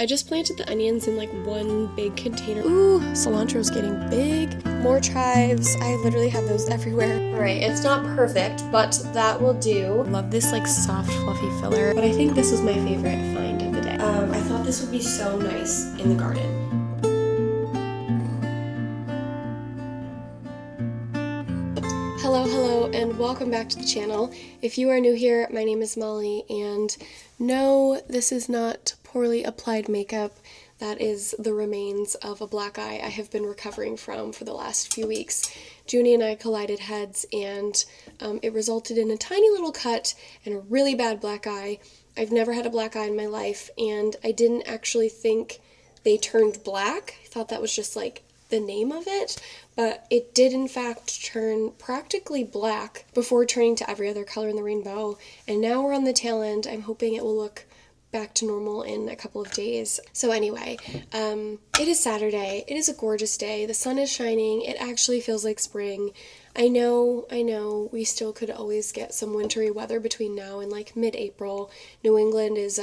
I just planted the onions in like one big container. Ooh, cilantro's getting big. More chives. I literally have those everywhere. Alright, it's not perfect, but that will do. Love this like soft, fluffy filler. But I think this was my favorite find of the day. I thought this would be so nice in the garden. Hello, and welcome back to the channel. If you are new here, my name is Molly, and no, this is not poorly applied makeup. That is the remains of a black eye I have been recovering from for the last few weeks. Junie and I collided heads, and it resulted in a tiny little cut and a really bad black eye. I've never had a black eye in my life, and I didn't actually think they turned black. I thought that was just like the name of it, but it did in fact turn practically black before turning to every other color in the rainbow, and now we're on the tail end. I'm hoping it will look back to normal in a couple of days. So anyway, it is Saturday. It is a gorgeous day. The sun is shining. It actually feels like spring. I know, we still could always get some wintry weather between now and like mid-April. New England is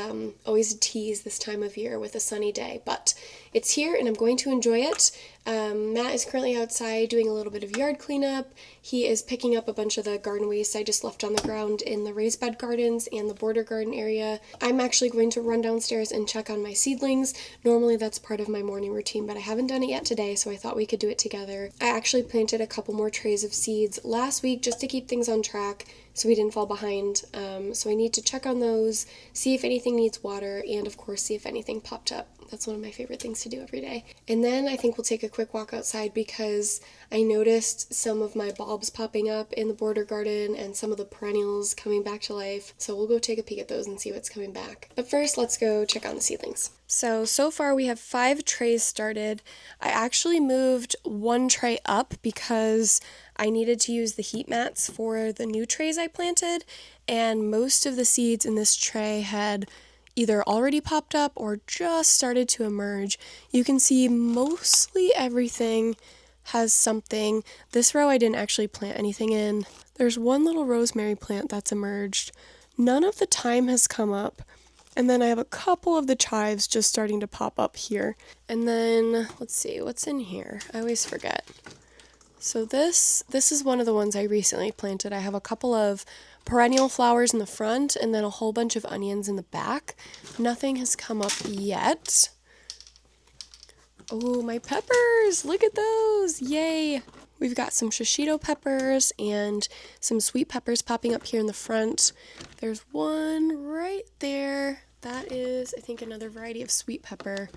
always a tease this time of year with a sunny day, but it's here and I'm going to enjoy it. Matt is currently outside doing a little bit of yard cleanup. He is picking up a bunch of the garden waste I just left on the ground in the raised bed gardens and the border garden area. I'm actually going to run downstairs and check on my seedlings. Normally that's part of my morning routine, but I haven't done it yet today, so I thought we could do it together. I actually planted a couple more trays of seeds last week just to keep things on track so we didn't fall behind. So I need to check on those, see if anything needs water, and of course see if anything popped up. That's one of my favorite things to do every day. And then I think we'll take a quick walk outside because I noticed some of my bulbs popping up in the border garden and some of the perennials coming back to life. So we'll go take a peek at those and see what's coming back. But first, let's go check on the seedlings. So far we have 5 trays started. I actually moved one tray up because I needed to use the heat mats for the new trays I planted, and most of the seeds in this tray had either already popped up or just started to emerge. You can see mostly everything has something. This row I didn't actually plant anything in. There's one little rosemary plant that's emerged. None of the thyme has come up. And then I have a couple of the chives just starting to pop up here. And then, let's see, what's in here? I always forget. So this is one of the ones I recently planted. I have a couple of perennial flowers in the front and then a whole bunch of onions in the back. Nothing has come up yet. Oh, my peppers! Look at those! Yay! We've got some shishito peppers and some sweet peppers popping up here in the front. There's one right there. That is, I think, another variety of sweet pepper.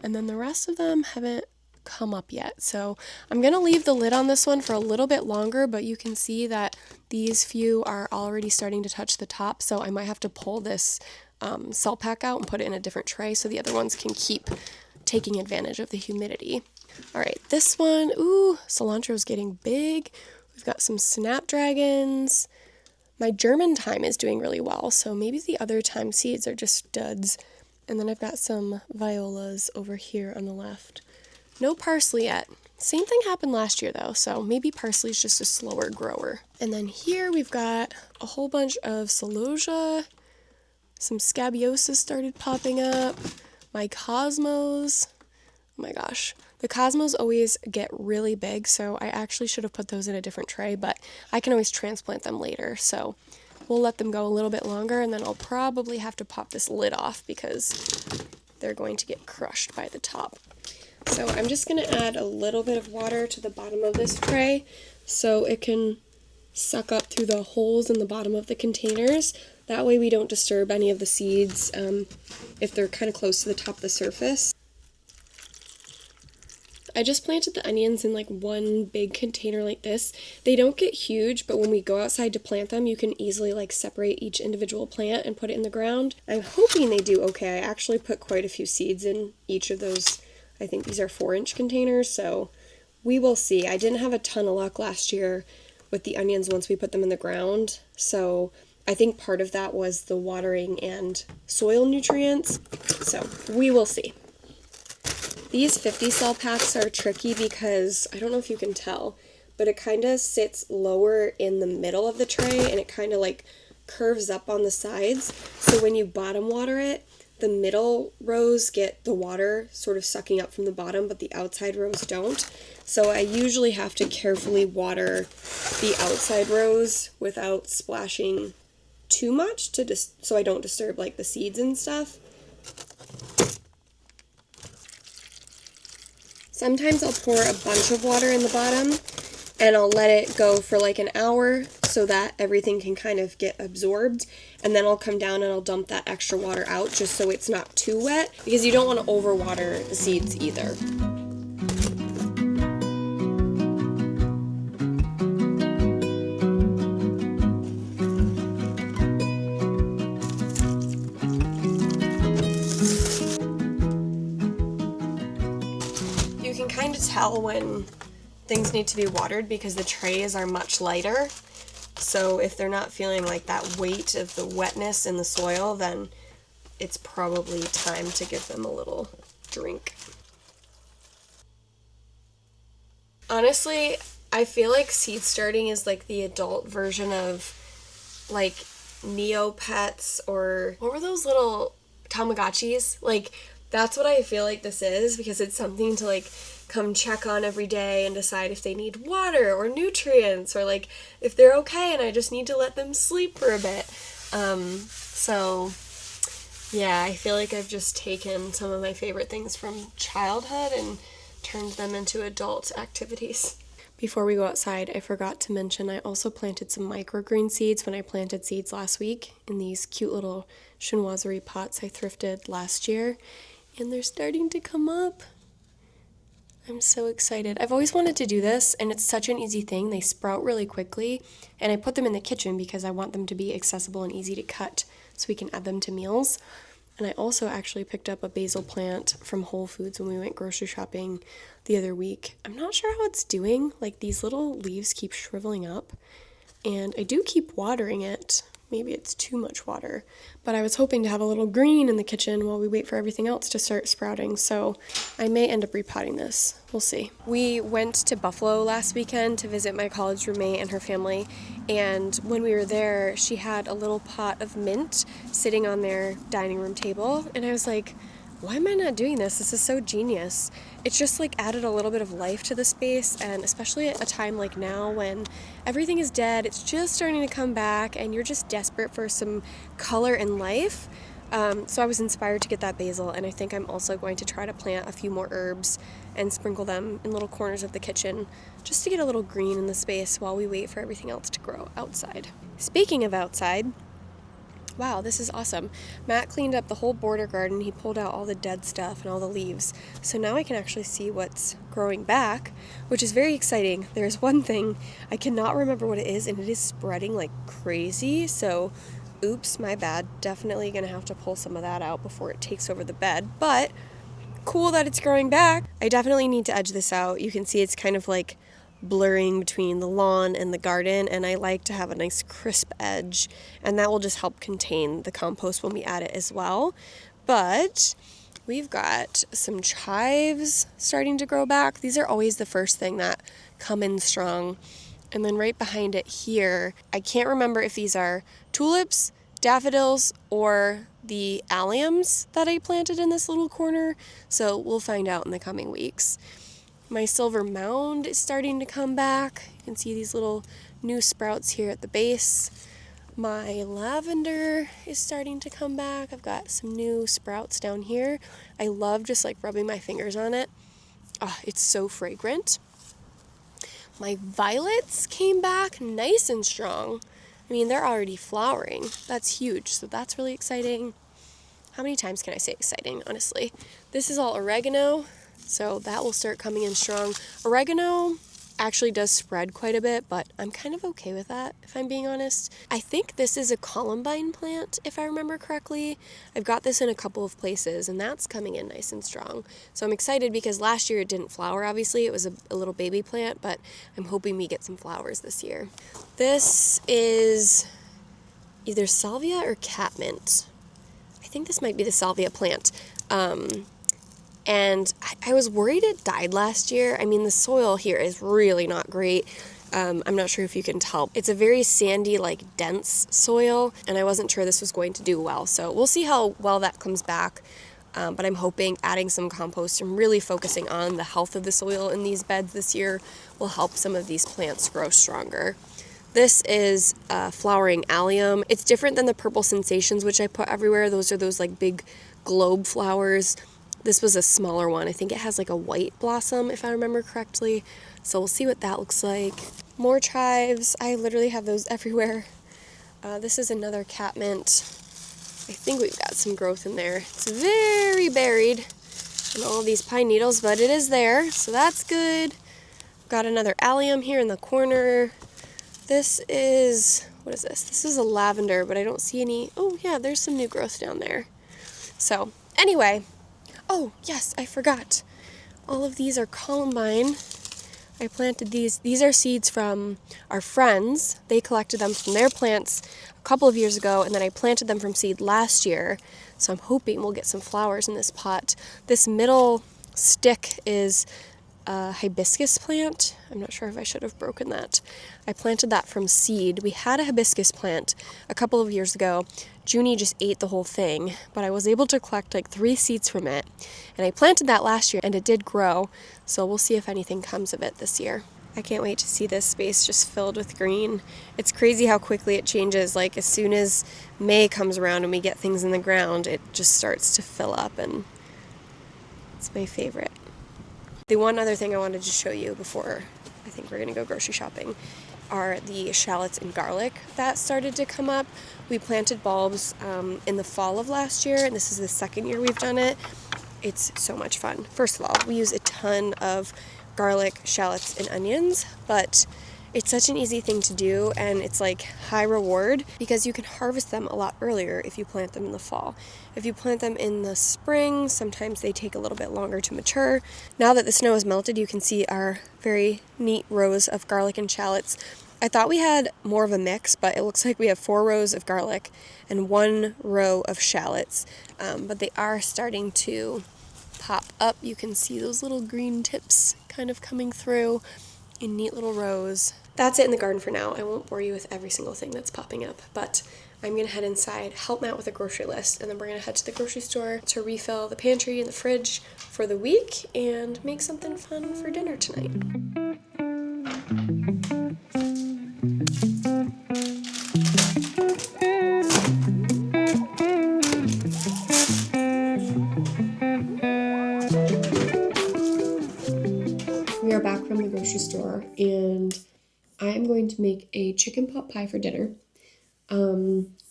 And then the rest of them haven't come up yet. So I'm going to leave the lid on this one for a little bit longer, but you can see that these few are already starting to touch the top. So I might have to pull this cell pack out and put it in a different tray so the other ones can keep taking advantage of the humidity. All right, this one, ooh, cilantro's getting big. We've got some snapdragons. My German thyme is doing really well, so maybe the other thyme seeds are just studs. And then I've got some violas over here on the left. No parsley yet. Same thing happened last year though, so maybe parsley's just a slower grower. And then here we've got a whole bunch of celosia. Some scabiosas started popping up. My cosmos. Oh my gosh. The cosmos always get really big, so I actually should have put those in a different tray, but I can always transplant them later, so we'll let them go a little bit longer, and then I'll probably have to pop this lid off because they're going to get crushed by the top. So I'm just going to add a little bit of water to the bottom of this tray so it can suck up through the holes in the bottom of the containers. That way we don't disturb any of the seeds if they're kind of close to the top of the surface. I just planted the onions in like one big container like this. They don't get huge, but when we go outside to plant them, you can easily like separate each individual plant and put it in the ground. I'm hoping they do okay. I actually put quite a few seeds in each of those. I think these are 4-inch containers, so we will see. I didn't have a ton of luck last year with the onions once we put them in the ground, so I think part of that was the watering and soil nutrients, so we will see. These 50 cell packs are tricky because, I don't know if you can tell, but it kind of sits lower in the middle of the tray and it kind of like curves up on the sides. So when you bottom water it, the middle rows get the water sort of sucking up from the bottom, but the outside rows don't. So I usually have to carefully water the outside rows without splashing too much so I don't disturb like the seeds and stuff. Sometimes I'll pour a bunch of water in the bottom and I'll let it go for like an hour so that everything can kind of get absorbed, and then I'll come down and I'll dump that extra water out just so it's not too wet, because you don't want to overwater the seeds either. You can kind of tell when things need to be watered because the trays are much lighter. So if they're not feeling like that weight of the wetness in the soil, then it's probably time to give them a little drink. Honestly, I feel like seed starting is like the adult version of like Neopets, or what were those little Tamagotchis? Like, that's what I feel like this is, because it's something to like come check on every day and decide if they need water or nutrients, or like if they're okay and I just need to let them sleep for a bit. So yeah, I feel like I've just taken some of my favorite things from childhood and turned them into adult activities. Before we go outside, I forgot to mention I also planted some microgreen seeds when I planted seeds last week in these cute little chinoiserie pots I thrifted last year, and they're starting to come up. I'm so excited. I've always wanted to do this, and it's such an easy thing. They sprout really quickly, and I put them in the kitchen because I want them to be accessible and easy to cut so we can add them to meals. And I also actually picked up a basil plant from Whole Foods when we went grocery shopping the other week. I'm not sure how it's doing. Like, these little leaves keep shriveling up, and I do keep watering it. Maybe it's too much water, but I was hoping to have a little green in the kitchen while we wait for everything else to start sprouting, so I may end up repotting this. We'll see. We went to Buffalo last weekend to visit my college roommate and her family, and when we were there, she had a little pot of mint sitting on their dining room table, and I was like, why am I not doing this? This is so genius. It's just like added a little bit of life to the space, and especially at a time like now when everything is dead, it's just starting to come back and you're just desperate for some color and life. So I was inspired to get that basil, and I think I'm also going to try to plant a few more herbs and sprinkle them in little corners of the kitchen just to get a little green in the space while we wait for everything else to grow outside. Speaking of outside, wow, this is awesome. Matt cleaned up the whole border garden. He pulled out all the dead stuff and all the leaves. So now I can actually see what's growing back, which is very exciting. There's one thing, I cannot remember what it is, and it is spreading like crazy. So, oops, my bad. Definitely gonna have to pull some of that out before it takes over the bed. But cool that it's growing back. I definitely need to edge this out. You can see it's kind of like blurring between the lawn and the garden, and I like to have a nice crisp edge, and that will just help contain the compost when we add it as well. But we've got some chives starting to grow back. These are always the first thing that come in strong. And then right behind it here, I can't remember if these are tulips, daffodils, or the alliums that I planted in this little corner, so we'll find out in the coming weeks. My silver mound is starting to come back. You can see these little new sprouts here at the base. My lavender is starting to come back. I've got some new sprouts down here. I love just like rubbing my fingers on it. Oh, it's so fragrant. My violets came back nice and strong. I mean, they're already flowering. That's huge, so that's really exciting. How many times can I say exciting, honestly? This is all oregano. So that will start coming in strong. Oregano actually does spread quite a bit, but I'm kind of okay with that, if I'm being honest. I think this is a columbine plant, if I remember correctly. I've got this in a couple of places, and that's coming in nice and strong. So I'm excited because last year it didn't flower, obviously. It was a little baby plant, but I'm hoping we get some flowers this year. This is either salvia or catmint. I think this might be the salvia plant. And I was worried it died last year. I mean, the soil here is really not great. I'm not sure if you can tell. It's a very sandy, like dense soil, and I wasn't sure this was going to do well. So we'll see how well that comes back. But I'm hoping adding some compost and really focusing on the health of the soil in these beds this year will help some of these plants grow stronger. This is flowering allium. It's different than the purple sensations, which I put everywhere. Those are those like big globe flowers. This was a smaller one. I think it has like a white blossom, if I remember correctly. So we'll see what that looks like. More chives. I literally have those everywhere. This is another catmint. I think we've got some growth in there. It's very buried in all of these pine needles, but it is there, so that's good. Got another allium here in the corner. This is, what is this? This is a lavender, but I don't see any. Oh yeah, there's some new growth down there. So anyway, oh yes, I forgot. All of these are columbine. I planted these. These are seeds from our friends. They collected them from their plants a couple of years ago, and then I planted them from seed last year. So I'm hoping we'll get some flowers in this pot. This middle stick is a hibiscus plant. I'm not sure if I should have broken that. I planted that from seed. We had a hibiscus plant a couple of years ago. Junie just ate the whole thing, but I was able to collect like 3 seeds from it. And I planted that last year and it did grow. So we'll see if anything comes of it this year. I can't wait to see this space just filled with green. It's crazy how quickly it changes. Like as soon as May comes around and we get things in the ground, it just starts to fill up, and it's my favorite. The one other thing I wanted to show you before I think we're going to go grocery shopping are the shallots and garlic that started to come up. We planted bulbs in the fall of last year, and this is the second year we've done it. It's so much fun. First of all, we use a ton of garlic, shallots, and onions, but it's such an easy thing to do, and it's like high reward because you can harvest them a lot earlier if you plant them in the fall. If you plant them in the spring, sometimes they take a little bit longer to mature. Now that the snow has melted, you can see our very neat rows of garlic and shallots. I thought we had more of a mix, but it looks like we have 4 rows of garlic and 1 row of shallots, but they are starting to pop up. You can see those little green tips kind of coming through in neat little rows. That's it in the garden for now. I won't bore you with every single thing that's popping up, but I'm going to head inside, help Matt with a grocery list, and then we're going to head to the grocery store to refill the pantry and the fridge for the week and make something fun for dinner tonight. We are back from the grocery store, and I am going to make a chicken pot pie for dinner.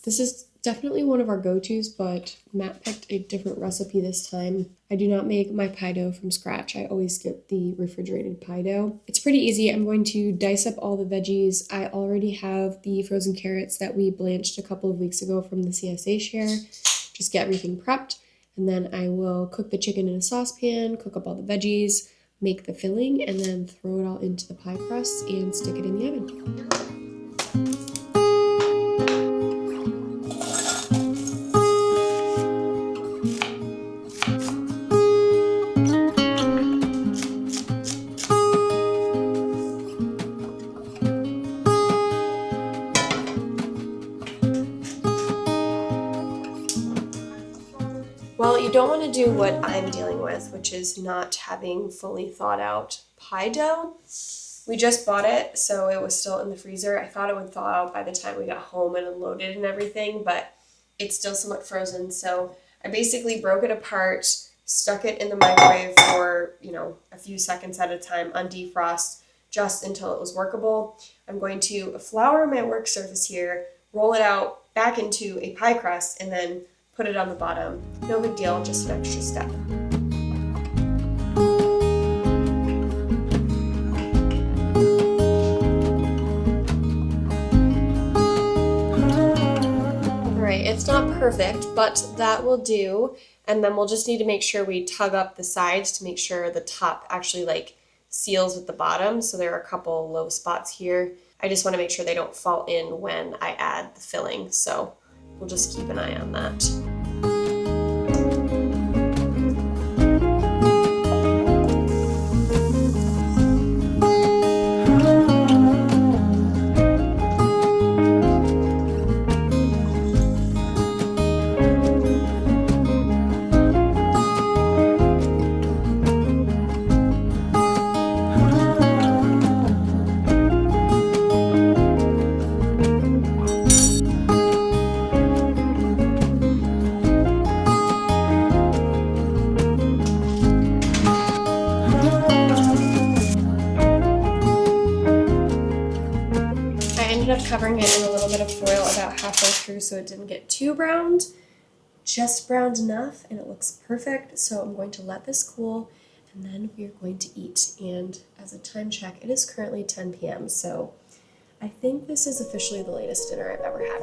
This is definitely one of our go-tos, but Matt picked a different recipe this time. I do not make my pie dough from scratch. I always get the refrigerated pie dough. It's pretty easy. I'm going to dice up all the veggies. I already have the frozen carrots that we blanched a couple of weeks ago from the CSA share. Just get everything prepped, and then I will cook the chicken in a saucepan, cook up all the veggies, make the filling, and then throw it all into the pie crust and stick it in the oven. Well, you don't want to do what I'm dealing with, which is not having fully thawed out pie dough. We just bought it, so it was still in the freezer. I thought it would thaw out by the time we got home and unloaded and everything, but it's still somewhat frozen. So I basically broke it apart, stuck it in the microwave for, a few seconds at a time on defrost, just until it was workable. I'm going to flour my work surface here, roll it out back into a pie crust, and then put it on the bottom. No big deal, just an extra step. Alright, it's not perfect, but that will do. And then we'll just need to make sure we tug up the sides to make sure the top actually seals with the bottom. So there are a couple low spots here. I just want to make sure they don't fall in when I add the filling. So we'll just keep an eye on that. covering it in a little bit of foil about halfway through so it didn't get too browned. Just browned enough and it looks perfect. So I'm going to let this cool and then we are going to eat. And as a time check, it is currently 10 p.m. So I think this is officially the latest dinner I've ever had.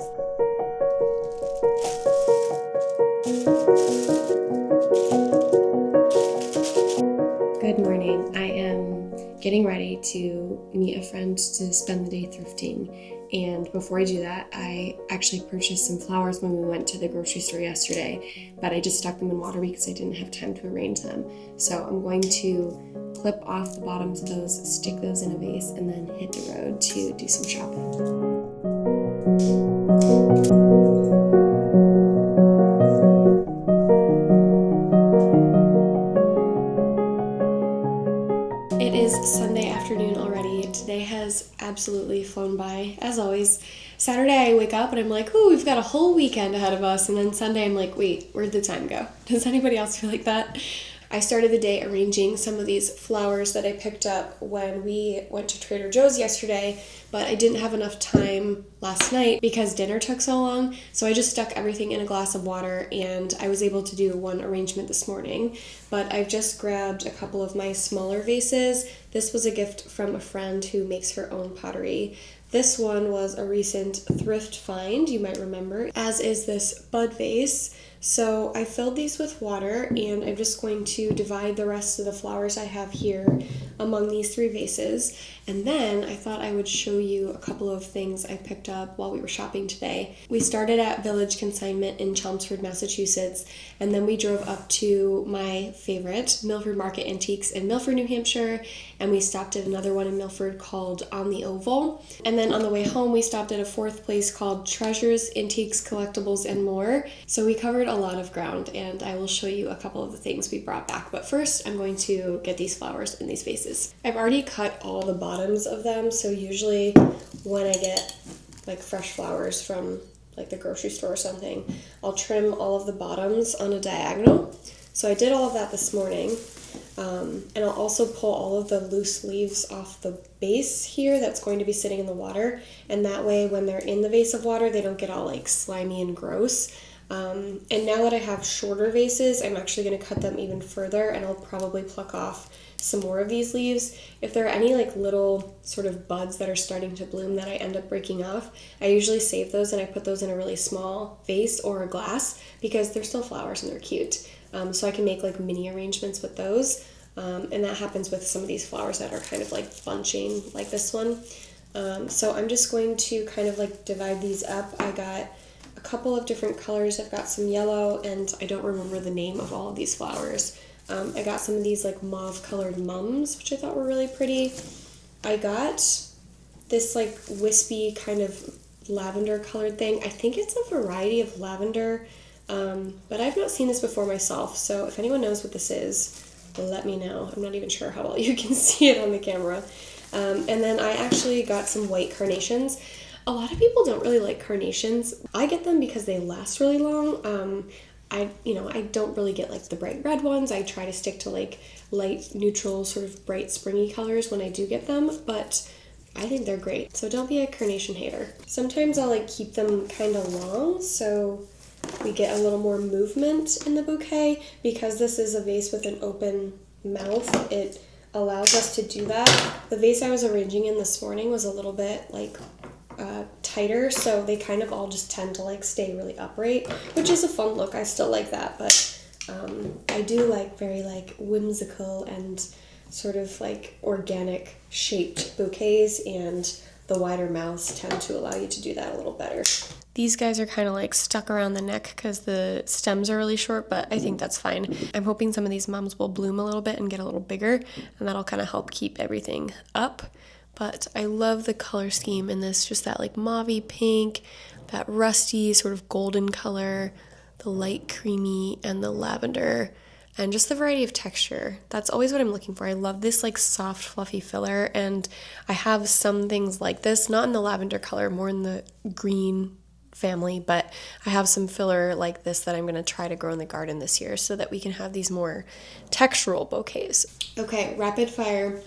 Good morning. I am getting ready to meet a friend to spend the day thrifting. And before I do that, I actually purchased some flowers when we went to the grocery store yesterday, but I just stuck them in water because I didn't have time to arrange them. So I'm going to clip off the bottoms of those, stick those in a vase, and then hit the road to do some shopping. It is Sunday afternoon already. Today has absolutely flown by, as always. Saturday I wake up and I'm like, ooh, we've got a whole weekend ahead of us. And then Sunday I'm like, wait, where'd the time go? Does anybody else feel like that? I started the day arranging some of these flowers that I picked up when we went to Trader Joe's yesterday, but I didn't have enough time last night because dinner took so long, so I just stuck everything in a glass of water and I was able to do one arrangement this morning. But I've just grabbed a couple of my smaller vases. This was a gift from a friend who makes her own pottery. This one was a recent thrift find, you might remember, as is this bud vase. So I filled these with water and I'm just going to divide the rest of the flowers I have here among these three vases. And then I thought I would show you a couple of things I picked up while we were shopping today. We started at Village Consignment in Chelmsford, Massachusetts, and then we drove up to my favorite, Milford Market Antiques in Milford, New Hampshire, and we stopped at another one in Milford called On the Oval. And then on the way home, we stopped at a fourth place called Treasures, Antiques, Collectibles, and More. So we covered a lot of ground, and I will show you a couple of the things we brought back. But first, I'm going to get these flowers in these vases. I've already cut all the bottoms of them, so usually when I get like fresh flowers from like the grocery store or something, I'll trim all of the bottoms on a diagonal. So I did all of that this morning. And I'll also pull all of the loose leaves off the base here that's going to be sitting in the water, and that way when they're in the vase of water they don't get all like slimy and gross. And now that I have shorter vases, I'm actually going to cut them even further, and I'll probably pluck off some more of these leaves. If there are any like little sort of buds that are starting to bloom that I end up breaking off, I usually save those and I put those in a really small vase or a glass because they're still flowers and they're cute. So I can make like mini arrangements with those. And that happens with some of these flowers that are kind of like bunching like this one. So I'm just going to kind of like divide these up. I got a couple of different colors. I've got some yellow, and I don't remember the name of all of these flowers. I got some of these like mauve colored mums, which I thought were really pretty. I got this like wispy kind of lavender colored thing. I think it's a variety of lavender, but I've not seen this before myself, so if anyone knows what this is, let me know. I'm not even sure how well you can see it on the camera. And then I actually got some white carnations. A lot of people don't really like carnations. I get them because they last really long. I don't really get like the bright red ones. I try to stick to like light, neutral, sort of bright springy colors when I do get them, but I think they're great. So don't be a carnation hater. Sometimes I'll like keep them kind of long so we get a little more movement in the bouquet. Because this is a vase with an open mouth, it allows us to do that. The vase I was arranging in this morning was a little bit like tighter, so they kind of all just tend to like stay really upright, which is a fun look. I still like that, but I do like very like whimsical and sort of like organic shaped bouquets, and the wider mouths tend to allow you to do that a little better. These guys are kind of like stuck around the neck because the stems are really short, but I think that's fine. I'm hoping some of these mums will bloom a little bit and get a little bigger, and that'll kind of help keep everything up. But I love the color scheme in this, just that like mauvey pink, that rusty sort of golden color, the light creamy, and the lavender, and just the variety of texture. That's always what I'm looking for. I love this like soft, fluffy filler, and I have some things like this, not in the lavender color, more in the green family, but I have some filler like this that I'm going to try to grow in the garden this year so that we can have these more textural bouquets. Okay, rapid fire.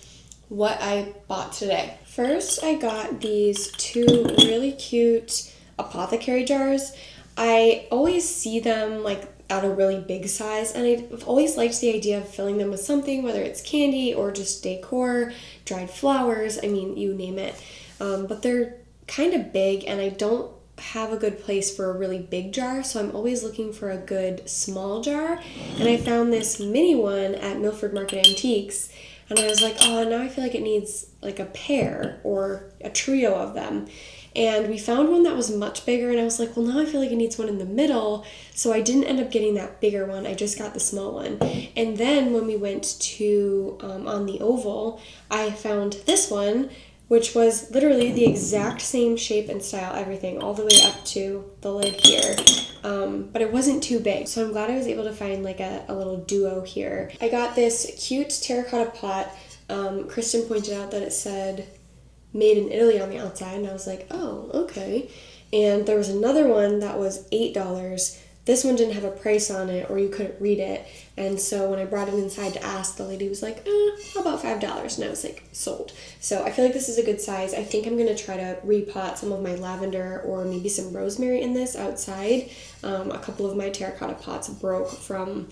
what I bought today. First, I got these two really cute apothecary jars. I always see them like at a really big size, and I've always liked the idea of filling them with something, whether it's candy or just decor, dried flowers, I mean, you name it. But they're kind of big, and I don't have a good place for a really big jar, so I'm always looking for a good small jar, and I found this mini one at Milford Market Antiques, and I was like, oh, now I feel like it needs like a pair or a trio of them. And we found one that was much bigger, and I was like, well, now I feel like it needs one in the middle, so I didn't end up getting that bigger one. I just got the small one. And then when we went to on the oval, I found this one, which was literally the exact same shape and style, everything, all the way up to the lid here. But it wasn't too big, so I'm glad I was able to find like a little duo here. I got this cute terracotta pot. Kristen pointed out that it said made in Italy on the outside, and I was like, oh, okay. And there was another one that was $8. This one didn't have a price on it, or you couldn't read it. And so when I brought it inside to ask, the lady was like, how about $5? And I was like, sold. So I feel like this is a good size. I think I'm going to try to repot some of my lavender or maybe some rosemary in this outside. A couple of my terracotta pots broke from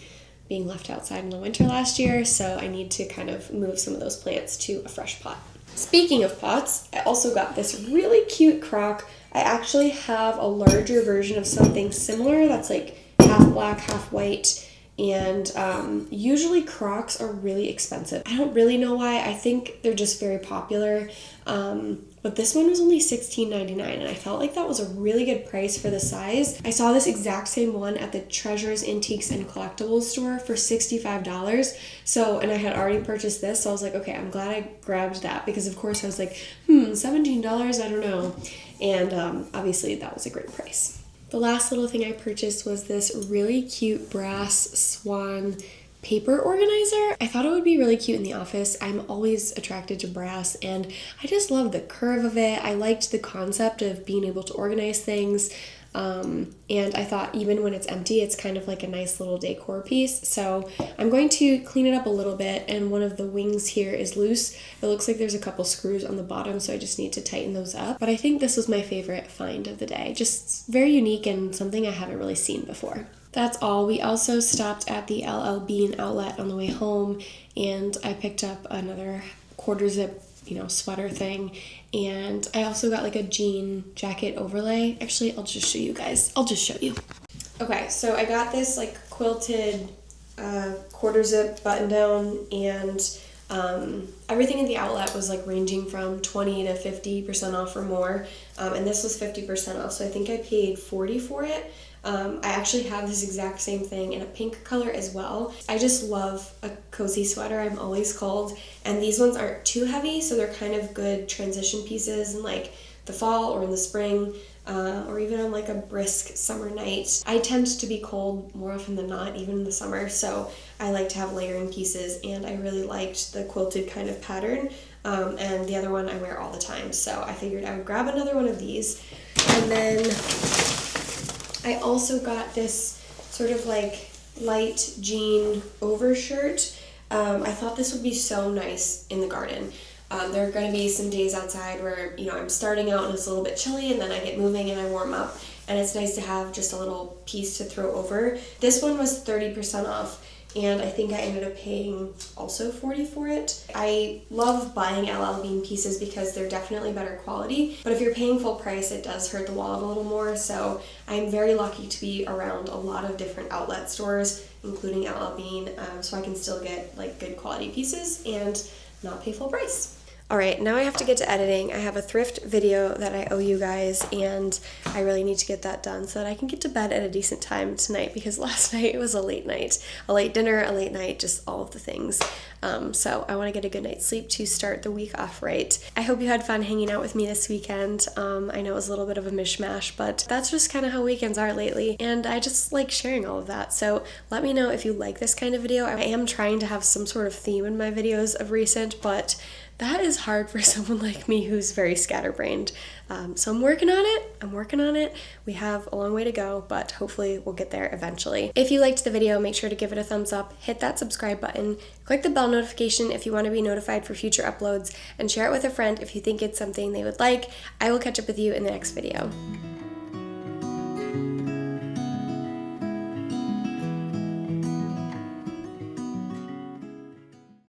being left outside in the winter last year, so I need to kind of move some of those plants to a fresh pot. Speaking of pots, I also got this really cute crock. I actually have a larger version of something similar that's like half black, half white, and usually crocks are really expensive. I don't really know why. I think they're just very popular, but this one was only $16.99, and I felt like that was a really good price for the size. I saw this exact same one at the Treasures, Antiques, and Collectibles store for $65. So, and I had already purchased this, so I was like, okay, I'm glad I grabbed that, because of course I was like, $17, I don't know. And obviously that was a great price. The last little thing I purchased was this really cute brass swan paper organizer. I thought it would be really cute in the office. I'm always attracted to brass, and I just love the curve of it. I liked the concept of being able to organize things. And I thought even when it's empty, it's kind of like a nice little decor piece. So I'm going to clean it up a little bit, and one of the wings here is loose. It looks like there's a couple screws on the bottom, so I just need to tighten those up. But I think this was my favorite find of the day. Just very unique and something I haven't really seen before. That's all. We also stopped at the LL Bean outlet on the way home, and I picked up another quarter zip sweater thing, and I also got like a jean jacket overlay. Actually, I'll just show you guys. Okay, so I got this like quilted quarter zip button down, and everything in the outlet was like ranging from 20 to 50% off or more, and this was 50% off, so I think I paid $40 for it. I actually have this exact same thing in a pink color as well. I just love a cozy sweater, I'm always cold, and these ones aren't too heavy, so they're kind of good transition pieces in like the fall or in the spring, or even on like a brisk summer night. I tend to be cold more often than not, even in the summer, so I like to have layering pieces, and I really liked the quilted kind of pattern, and the other one I wear all the time, so I figured I would grab another one of these. And then I also got this sort of like light jean overshirt. I thought this would be so nice in the garden. There are going to be some days outside where, I'm starting out and it's a little bit chilly, and then I get moving and I warm up, and it's nice to have just a little piece to throw over. This one was 30% off, and I think I ended up paying also $40 for it. I love buying LL Bean pieces because they're definitely better quality, but if you're paying full price, it does hurt the wallet a little more, so I'm very lucky to be around a lot of different outlet stores, including LL Bean, so I can still get like good quality pieces and not pay full price. Alright, now I have to get to editing. I have a thrift video that I owe you guys, and I really need to get that done so that I can get to bed at a decent time tonight, because last night it was a late night. A late dinner, a late night, just all of the things. So I want to get a good night's sleep to start the week off right. I hope you had fun hanging out with me this weekend. I know it was a little bit of a mishmash, but that's just kind of how weekends are lately, and I just like sharing all of that. So let me know if you like this kind of video. I am trying to have some sort of theme in my videos of recent, but that is hard for someone like me who's very scatterbrained. So I'm working on it. We have a long way to go, but hopefully we'll get there eventually. If you liked the video, make sure to give it a thumbs up, hit that subscribe button, click the bell notification if you want to be notified for future uploads, and share it with a friend if you think it's something they would like. I will catch up with you in the next video.